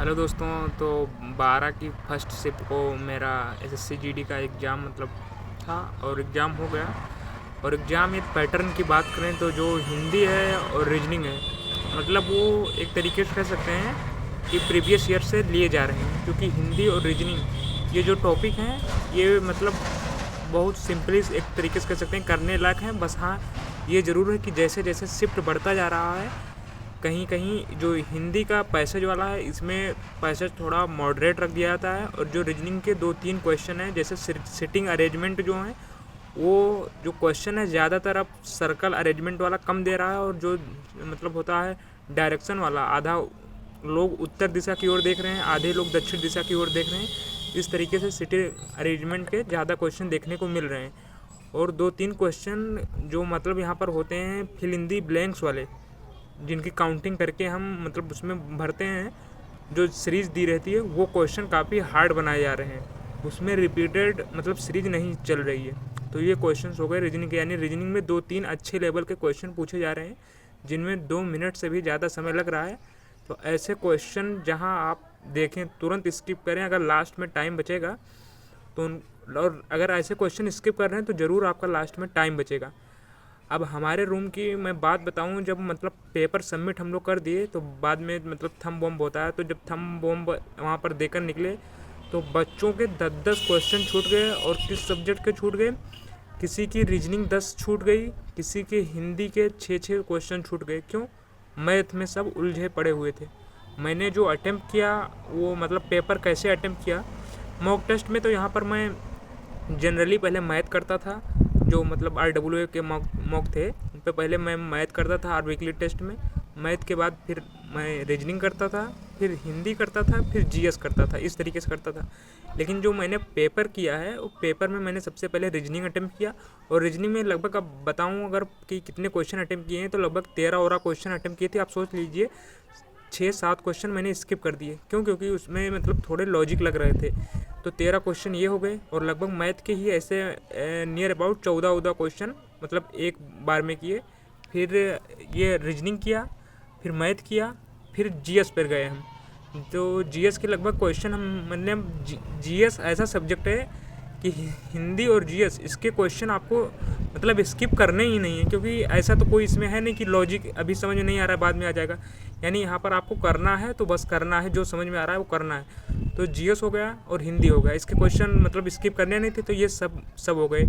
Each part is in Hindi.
हेलो दोस्तों। तो 12 की फर्स्ट शिफ्ट को मेरा एसएससी जीडी का एग्ज़ाम था और एग्ज़ाम हो गया। और एग्ज़ाम एक पैटर्न की बात करें तो जो हिंदी है और रीजनिंग है, मतलब वो एक तरीके से कह सकते हैं कि प्रीवियस ईयर से लिए जा रहे हैं, क्योंकि हिंदी और रीजनिंग ये जो टॉपिक हैं ये मतलब बहुत सिंपली एक तरीके से कह सकते हैं करने लायक हैं। बस हाँ, ये ज़रूर है कि जैसे जैसे शिफ्ट बढ़ता जा रहा है, कहीं कहीं जो हिंदी का पैसेज वाला है इसमें पैसेज थोड़ा मॉडरेट रख दिया जाता है, और जो रीजनिंग के 2-3 क्वेश्चन हैं जैसे सिटिंग अरेंजमेंट जो है वो जो क्वेश्चन है ज़्यादातर अब सर्कल अरेंजमेंट वाला कम दे रहा है, और जो मतलब होता है डायरेक्शन वाला, आधा लोग उत्तर दिशा की ओर देख रहे हैं, आधे लोग दक्षिण दिशा की ओर देख रहे हैं। इस तरीके से सिटिंग अरेंजमेंट के ज़्यादा क्वेश्चन देखने को मिल रहे हैं। और 2-3 क्वेश्चन जो मतलब यहाँ पर होते हैं फिल इन दी ब्लैंक्स वाले, जिनकी काउंटिंग करके हम मतलब उसमें भरते हैं, जो सीरीज़ दी रहती है वो क्वेश्चन काफ़ी हार्ड बनाए जा रहे हैं, उसमें रिपीटेड मतलब सीरीज नहीं चल रही है। तो ये क्वेश्चंस हो गए रीजनिंग के, यानी रीजनिंग में 2-3 अच्छे लेवल के क्वेश्चन पूछे जा रहे हैं जिनमें 2 मिनट से भी ज़्यादा समय लग रहा है। तो ऐसे क्वेश्चन जहाँ आप देखें तुरंत स्किप करें अगर लास्ट में टाइम बचेगा तो और अगर ऐसे क्वेश्चन स्किप कर रहे हैं तो ज़रूर आपका लास्ट में टाइम बचेगा। अब हमारे रूम की मैं बात बताऊं, जब मतलब पेपर सबमिट हम लोग कर दिए तो बाद में मतलब थंब बॉम्ब होता है, तो जब थंब बॉम्ब वहाँ पर देकर निकले तो बच्चों के 10-10 क्वेश्चन छूट गए। और किस सब्जेक्ट के छूट गए, किसी की रीजनिंग 10 छूट गई, किसी के हिंदी के 6-6 क्वेश्चन छूट गए। क्यों? मैथ में सब उलझे पड़े हुए थे। मैंने जो अटेम्प्ट किया वो मतलब पेपर कैसे अटेम्प्ट किया, मॉक टेस्ट में तो यहाँ पर मैं जनरली पहले मैथ करता था, जो मतलब RWA के मॉक थे उन पे पहले मैं मैथ करता था। और वीकली टेस्ट में मैथ के बाद फिर मैं रीजनिंग करता था, फिर हिंदी करता था, फिर जीएस करता था, इस तरीके से करता था। लेकिन जो मैंने पेपर किया है वो पेपर में मैंने सबसे पहले रीजनिंग अटेम्प्ट किया। और रीजनिंग में लगभग, अब बताऊँ अगर कि कितने क्वेश्चन अटेम्प्ट किए हैं, तो लगभग 13 क्वेश्चन अटेम्प्ट किए थे। आप सोच लीजिए 6-7 क्वेश्चन मैंने स्किप कर दिए। क्यों? क्योंकि उसमें मतलब थोड़े लॉजिक लग रहे थे। तो 13 क्वेश्चन ये हो गए, और लगभग मैथ के ही ऐसे नियर अबाउट 14 क्वेश्चन मतलब एक बार में किए। फिर ये रीजनिंग किया, फिर मैथ किया, फिर जीएस पर गए हम। तो जीएस के लगभग क्वेश्चन हम मतलब जीएस ऐसा सब्जेक्ट है कि हिंदी और जीएस इसके क्वेश्चन आपको मतलब स्किप करने ही नहीं है, क्योंकि ऐसा तो कोई इसमें है नहीं कि लॉजिक अभी समझ में नहीं आ रहा है बाद में आ जाएगा। यानी यहाँ पर आपको करना है तो बस करना है, जो समझ में आ रहा है वो करना है। तो जीएस हो गया और हिंदी हो गया, इसके क्वेश्चन मतलब स्किप करने नहीं थे, तो ये सब हो गए।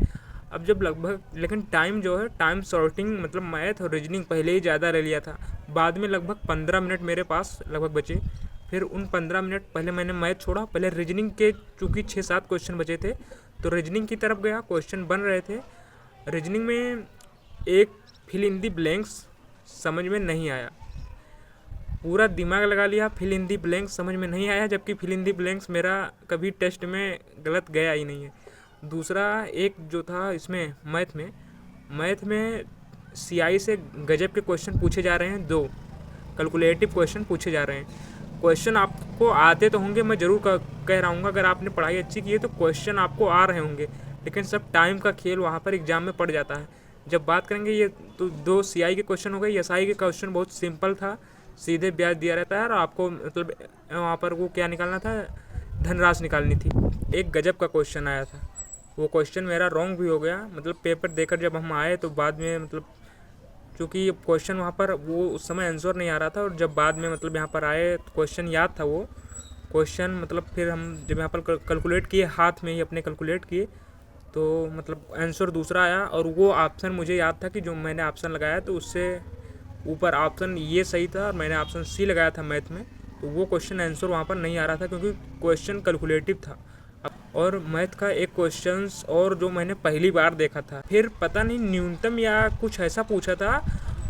अब जब लगभग, लेकिन टाइम जो है टाइम शॉर्टिंग मतलब मैथ और रीजनिंग पहले ही ज़्यादा ले लिया था। बाद में लगभग 15 मिनट मेरे पास लगभग बचे। फिर उन 15 मिनट पहले मैंने मैथ छोड़ा, पहले रीजनिंग के चूँकि 6-7 क्वेश्चन बचे थे तो रीजनिंग की तरफ गया, क्वेश्चन बन रहे थे। रीजनिंग में एक फिल इन दी ब्लैंक्स समझ में नहीं आया, पूरा दिमाग लगा लिया, फिल इन दी ब्लैंक्स समझ में नहीं आया, जबकि फिल इन दी ब्लैंक्स मेरा कभी टेस्ट में गलत गया ही नहीं है। दूसरा एक जो था इसमें मैथ में सीआई से गजब के क्वेश्चन पूछे जा रहे हैं, 2 कैलकुलेटिव क्वेश्चन पूछे जा रहे हैं। क्वेश्चन आपको आते तो होंगे, मैं ज़रूर कह रहा हूँ अगर आपने पढ़ाई अच्छी की है तो क्वेश्चन आपको आ रहे होंगे, लेकिन सब टाइम का खेल वहाँ पर एग्ज़ाम में पड़ जाता है। जब बात करेंगे ये तो 2 सीआई के क्वेश्चन हो गए। एसआई के क्वेश्चन बहुत सिंपल था, सीधे ब्याज दिया रहता है और आपको मतलब वहाँ पर वो क्या निकालना था, धनराशि निकालनी थी। एक गजब का क्वेश्चन आया था, वो क्वेश्चन मेरा रॉन्ग भी हो गया। मतलब पेपर देकर जब हम आए तो बाद में मतलब क्योंकि क्वेश्चन वहाँ पर वो उस समय आंसर नहीं आ रहा था, और जब बाद में मतलब यहाँ पर आए तो क्वेश्चन याद था वो क्वेश्चन, मतलब फिर हम जब यहाँ पर कैलकुलेट किए, हाथ में ही अपने कैलकुलेट किए, तो मतलब आंसर दूसरा आया। और वो ऑप्शन मुझे याद था कि जो मैंने ऑप्शन लगाया तो उससे ऊपर ऑप्शन ये सही था और मैंने ऑप्शन सी लगाया था मैथ में, तो वो क्वेश्चन आंसर वहाँ पर नहीं आ रहा था क्योंकि क्वेश्चन कैलकुलेटिव था। और मैथ का एक क्वेश्चंस और जो मैंने पहली बार देखा था, फिर पता नहीं न्यूनतम या कुछ ऐसा पूछा था,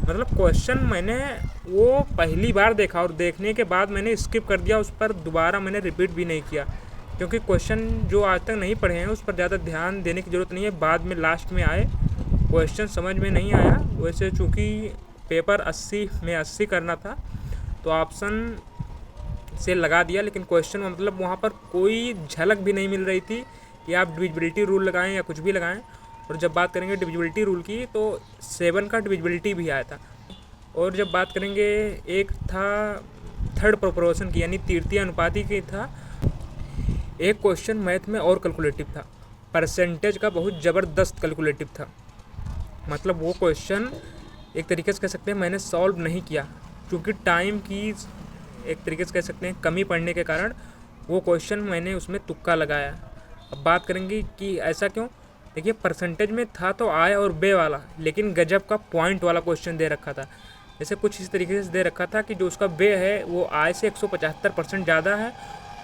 मतलब क्वेश्चन मैंने वो पहली बार देखा और देखने के बाद मैंने स्किप कर दिया, उस पर दोबारा मैंने रिपीट भी नहीं किया, क्योंकि क्वेश्चन जो आज तक नहीं पढ़े हैं उस पर ज़्यादा ध्यान देने की ज़रूरत नहीं है। बाद में लास्ट में आए क्वेश्चन समझ में नहीं आया। वैसे चूँकि पेपर 80 में 80 करना था तो ऑप्शन से लगा दिया, लेकिन क्वेश्चन में मतलब वहाँ पर कोई झलक भी नहीं मिल रही थी कि आप डिविजिबिलिटी रूल लगाएं या कुछ भी लगाएं। और जब बात करेंगे डिविजिबिलिटी रूल की तो 7 का डिविजिबिलिटी भी आया था। और जब बात करेंगे एक था थर्ड प्रोपोर्शन की यानी तृतीय अनुपाती की था। एक क्वेश्चन मैथ में और कैलकुलेटिव था, परसेंटेज का बहुत ज़बरदस्त कैलकुलेटिव था। मतलब वो क्वेश्चन एक तरीके से कह सकते हैं मैंने सॉल्व नहीं किया, क्योंकि टाइम की एक तरीके से कह सकते हैं कमी पड़ने के कारण वो क्वेश्चन मैंने उसमें तुक्का लगाया। अब बात करेंगे कि ऐसा क्यों। देखिए, परसेंटेज में था तो आय और बे वाला, लेकिन गजब का पॉइंट वाला क्वेश्चन दे रखा था। जैसे कुछ इस तरीके से दे रखा था कि जो उसका बे है वो आय से 175% ज़्यादा है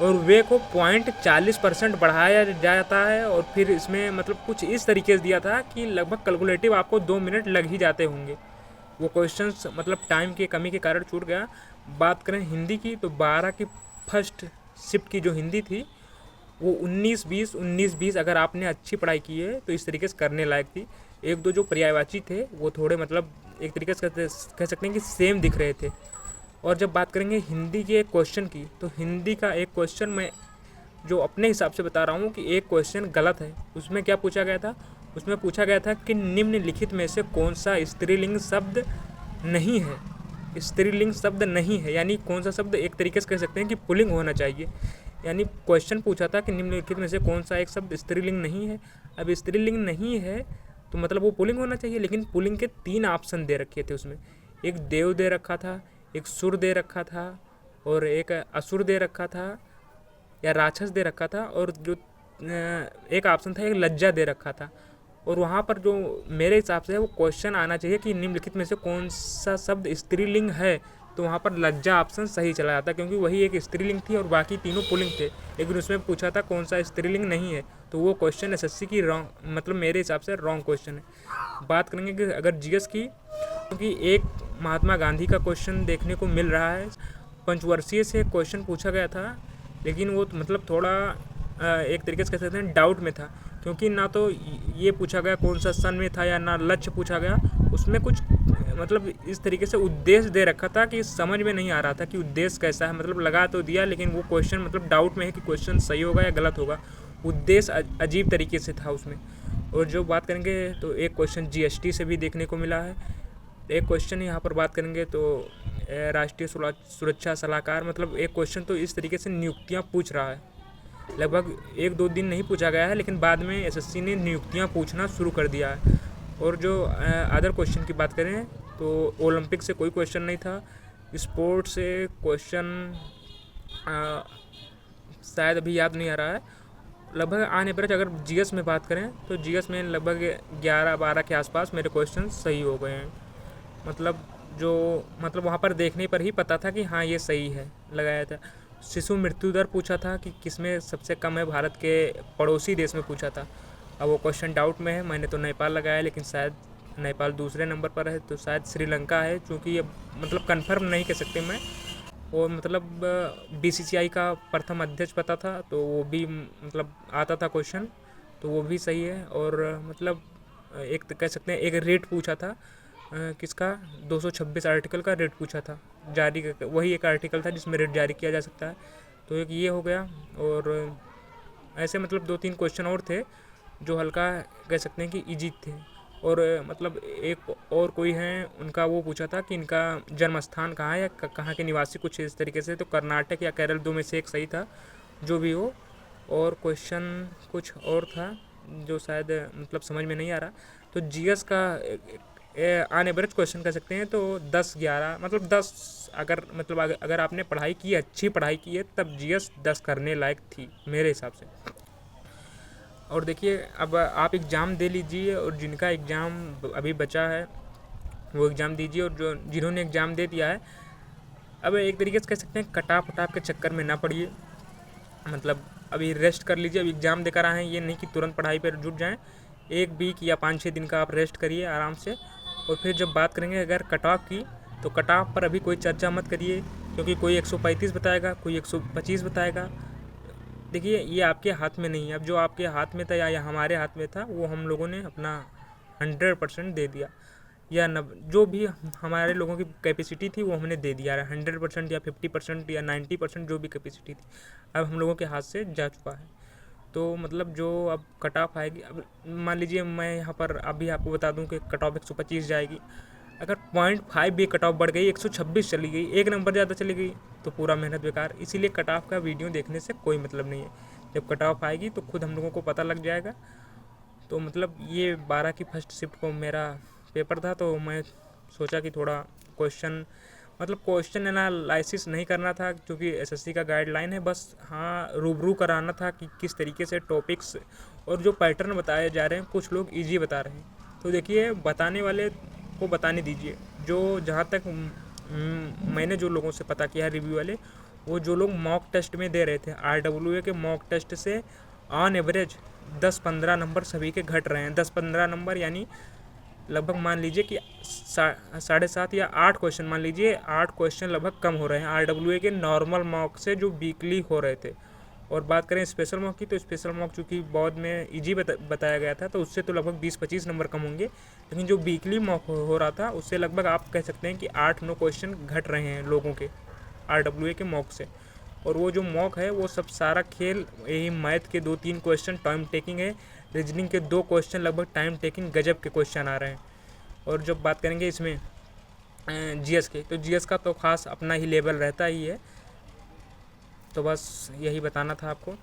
और वे को पॉइंट 40% बढ़ाया जाता है। और फिर इसमें मतलब कुछ इस तरीके से दिया था कि लगभग कैलकुलेटिव आपको 2 मिनट लग ही जाते होंगे। वो क्वेश्चंस मतलब टाइम की कमी के कारण छूट गया। बात करें हिंदी की, तो 12 की फर्स्ट शिफ्ट की जो हिंदी थी वो 19-20 अगर आपने अच्छी पढ़ाई की है तो इस तरीके से करने लायक थी। एक दो जो पर्यायवाची थे वो थोड़े मतलब एक तरीके से कह सकते हैं कि सेम दिख रहे थे। और जब बात करेंगे हिंदी के एक क्वेश्चन की, तो हिंदी का एक क्वेश्चन मैं जो अपने हिसाब से बता रहा हूँ कि एक क्वेश्चन गलत है। उसमें क्या पूछा गया था, उसमें पूछा गया था कि निम्नलिखित में से कौन सा स्त्रीलिंग शब्द नहीं है। स्त्रीलिंग शब्द नहीं है यानी कौन सा शब्द एक तरीके से कह सकते हैं कि पुल्लिंग होना चाहिए। यानी क्वेश्चन पूछा था कि निम्नलिखित में से कौन सा एक शब्द स्त्रीलिंग नहीं है। अब स्त्रीलिंग नहीं है तो मतलब वो पुल्लिंग होना चाहिए, लेकिन पुल्लिंग के 3 ऑप्शन दे रखे थे उसमें। एक देव दे रखा था, एक सुर दे रखा था और एक असुर दे रखा था या राक्षस दे रखा था, और जो एक ऑप्शन था एक लज्जा दे रखा था। और वहाँ पर जो मेरे हिसाब से है वो क्वेश्चन आना चाहिए कि निम्नलिखित में से कौन सा शब्द स्त्रीलिंग है, तो वहाँ पर लज्जा ऑप्शन सही चला जाता, क्योंकि वही एक स्त्रीलिंग थी और बाकी तीनों पुल्लिंग थे। लेकिन उसमें पूछा था कौन सा स्त्रीलिंग नहीं है, तो वो क्वेश्चन एसएससी की रॉन्ग मतलब मेरे हिसाब से रॉन्ग क्वेश्चन है। बात करेंगे कि अगर जीएस की, क्योंकि एक महात्मा गांधी का क्वेश्चन देखने को मिल रहा है। पंचवर्षीय से क्वेश्चन पूछा गया था, लेकिन वो मतलब थोड़ा एक तरीके से कह सकते हैं डाउट में था, क्योंकि ना तो ये पूछा गया कौन सा सन में था या ना लक्ष्य पूछा गया। उसमें कुछ मतलब इस तरीके से उद्देश्य दे रखा था कि समझ में नहीं आ रहा था कि उद्देश्य कैसा है। मतलब लगा तो दिया, लेकिन वो क्वेश्चन मतलब डाउट में है कि क्वेश्चन सही होगा या गलत होगा। उद्देश्य अजीब तरीके से था उसमें। और जो बात करेंगे तो एक क्वेश्चन जीएसटी से भी देखने को मिला है। एक क्वेश्चन यहाँ पर बात करेंगे तो राष्ट्रीय सुरक्षा सलाहकार, मतलब एक क्वेश्चन तो इस तरीके से नियुक्तियाँ पूछ रहा है। लगभग 1-2 दिन नहीं पूछा गया है, लेकिन बाद में एसएससी ने नियुक्तियाँ पूछना शुरू कर दिया है। और जो अदर क्वेश्चन की बात करें तो ओलंपिक से कोई क्वेश्चन नहीं था। स्पोर्ट्स से क्वेश्चन शायद अभी याद नहीं आ रहा है। लगभग ऑन एवरेज अगर जीएस में बात करें तो जीएस में लगभग 11-12 के आसपास मेरे क्वेश्चन सही हो गए हैं। मतलब वहाँ पर देखने पर ही पता था कि हाँ ये सही है, लगाया था। शिशु मृत्यु दर पूछा था कि किसमें सबसे कम है, भारत के पड़ोसी देश में पूछा था। अब वो क्वेश्चन डाउट में है, मैंने तो नेपाल लगाया, लेकिन शायद नेपाल दूसरे नंबर पर है, तो शायद श्रीलंका है, क्योंकि ये मतलब कंफर्म नहीं कह सकते मैं। और मतलब बीसीसीआई का प्रथम अध्यक्ष पता था, तो वो भी मतलब आता था क्वेश्चन, तो वो भी सही है। और मतलब एक तो कह सकते हैं एक रेट पूछा था किसका 226 आर्टिकल का रेट पूछा था, जारी वही एक आर्टिकल था जिसमें रेट जारी किया जा सकता है। तो एक ये हो गया। और ऐसे मतलब 2-3 क्वेश्चन और थे जो हल्का कह सकते हैं कि इजी थे। और मतलब एक और कोई हैं, उनका वो पूछा था कि इनका जन्म स्थान कहाँ है या कहाँ के निवासी, कुछ इस तरीके से। तो कर्नाटक या केरल, 2 में से एक सही था, जो भी हो। और क्वेश्चन कुछ और था जो शायद मतलब समझ में नहीं आ रहा। तो जीएस का ऑन एवरेज क्वेश्चन कह सकते हैं तो 10-11 मतलब 10 अगर आपने पढ़ाई की, अच्छी पढ़ाई की है, तब जीएस 10 करने लायक थी मेरे हिसाब से। और देखिए, अब आप एग्ज़ाम दे लीजिए और जिनका एग्ज़ाम अभी बचा है वो एग्ज़ाम दीजिए, और जिन्होंने एग्ज़ाम दे दिया है अब एक तरीके से कह सकते हैं कटाप के चक्कर में ना पड़िए। मतलब अभी रेस्ट कर लीजिए। अब एग्ज़ाम देकर आए हैं, ये नहीं कि तुरंत पढ़ाई पर जुट जाएं। 1 वीक या 5-6 दिन का आप रेस्ट करिए आराम से। और फिर जब बात करेंगे अगर कट ऑफ की, तो कट ऑफ पर अभी कोई चर्चा मत करिए, क्योंकि कोई 135 बताएगा, कोई 125 बताएगा। देखिए, ये आपके हाथ में नहीं है। अब जो आपके हाथ में था या हमारे हाथ में था, वो हम लोगों ने अपना 100% दे दिया, या जो भी हमारे लोगों की कैपेसिटी थी वो हमने दे दिया है। 100% या 50% या 90% जो भी कैपेसिटी थी, अब हम लोगों के हाथ से जा चुका है। तो मतलब जो अब कट ऑफ आएगी, अब मान लीजिए मैं यहाँ पर अभी आपको बता दूं कि कट ऑफ 125 जाएगी। अगर 0.5 भी कट ऑफ बढ़ गई, 126 चली गई, 1 नंबर ज़्यादा चली गई, तो पूरा मेहनत बेकार। इसीलिए कट ऑफ का वीडियो देखने से कोई मतलब नहीं है। जब कट ऑफ आएगी तो खुद हम लोगों को पता लग जाएगा। तो मतलब ये 12 की फर्स्ट शिफ्ट को मेरा पेपर था, तो मैं सोचा कि थोड़ा क्वेश्चन मतलब क्वेश्चन एनालिसिस नहीं करना था, क्योंकि एसएससी का गाइडलाइन है। बस हाँ, रूबरू कराना था कि किस तरीके से टॉपिक्स और जो पैटर्न बताए जा रहे हैं, कुछ लोग इजी बता रहे हैं। तो देखिए, बताने वाले को बताने दीजिए। जो जहाँ तक मैंने जो लोगों से पता किया है, रिव्यू वाले, वो जो लोग मॉक टेस्ट में दे रहे थे, RWA के मॉक टेस्ट से ऑन एवरेज 10-15 नंबर सभी के घट रहे हैं। 10-15 नंबर यानी लगभग मान लीजिए कि 7.5 या 8 क्वेश्चन, मान लीजिए 8 क्वेश्चन लगभग कम हो रहे हैं RWA के नॉर्मल मॉक से जो वीकली हो रहे थे। और बात करें स्पेशल मॉक की, तो स्पेशल मॉक चूँकि बहुत में इजी बताया गया था, तो उससे तो लगभग 20-25 नंबर कम होंगे। लेकिन जो वीकली मॉक हो रहा था, उससे लगभग आप कह सकते हैं कि 8-9 क्वेश्चन घट रहे हैं लोगों के RWA के मॉक से। और वो जो मॉक है, वो सब सारा खेल यही मैथ के 2-3 क्वेश्चन टाइम टेकिंग है, रीजनिंग के 2 क्वेश्चन लगभग टाइम टेकिंग गजब के क्वेश्चन आ रहे हैं। और जब बात करेंगे इसमें जीएस के, तो जीएस का तो खास अपना ही लेवल रहता ही है। तो बस यही बताना था आपको।